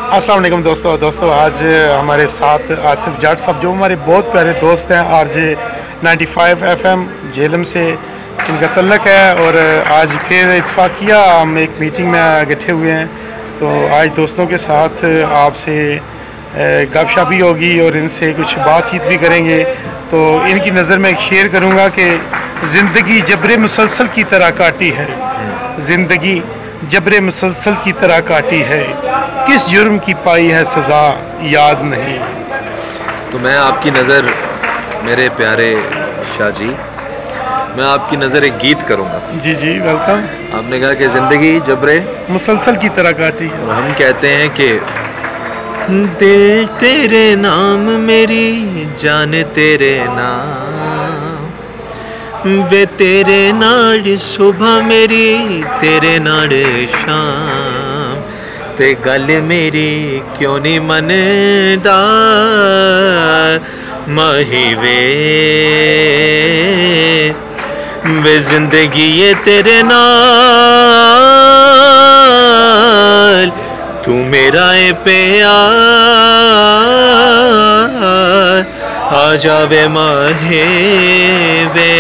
अस्सलाम वालेकुम दोस्तों आज हमारे साथ आसिफ जाट साहब जो हमारे बहुत प्यारे दोस्त हैं RJ 95 FM झेलम से इनका तल्लक है। और आज फिर इत्तफाकिया हम एक मीटिंग में इकट्ठे हुए हैं, तो आज दोस्तों के साथ आपसे गपशप भी होगी और इनसे कुछ बातचीत भी करेंगे। तो इनकी नज़र में शेयर करूँगा कि ज़िंदगी जबरे मुसलसल की तरह काटी है, ज़िंदगी जबरे मुसलसल की तरह काटी है, किस जुर्म की पाई है सज़ा याद नहीं। तो मैं आपकी नज़र, मेरे प्यारे शाह जी, मैं आपकी नज़र एक गीत करूँगा। जी जी वेलकम। आपने कहा कि ज़िंदगी जबरे मुसलसल की तरह काटी है, और हम कहते हैं कि दिल तेरे नाम मेरी जान तेरे नाम, वे तेरे नाल सुबह मेरी तेरे नाल शाम, ते गल मेरी क्यों नहीं मनदा माही वे जिंदगी ये तेरे नाल तू मेरा ए प्यार आ जावे माहे वे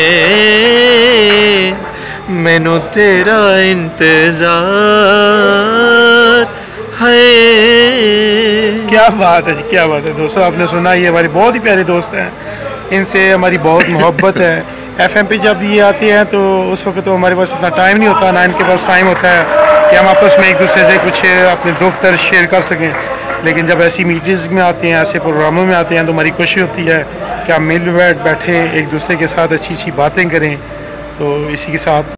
मैनू तेरा इंतजार है। क्या बात है जी, क्या बात है दोस्तों। आपने सुना, ये हमारे बहुत ही प्यारे दोस्त हैं, इनसे हमारी बहुत मोहब्बत है। FM पे जब ये आते हैं तो उस वक्त तो हमारे पास इतना टाइम नहीं होता, ना इनके पास टाइम होता है कि हम आपस में एक दूसरे से कुछ अपने दुख दर्द शेयर कर सकें। लेकिन जब ऐसी मीटिंग्स में आते हैं, ऐसे प्रोग्रामों में आते हैं, तो हमारी कोशिश होती है कि हम मिल बैठे एक दूसरे के साथ अच्छी अच्छी बातें करें। तो इसी के साथ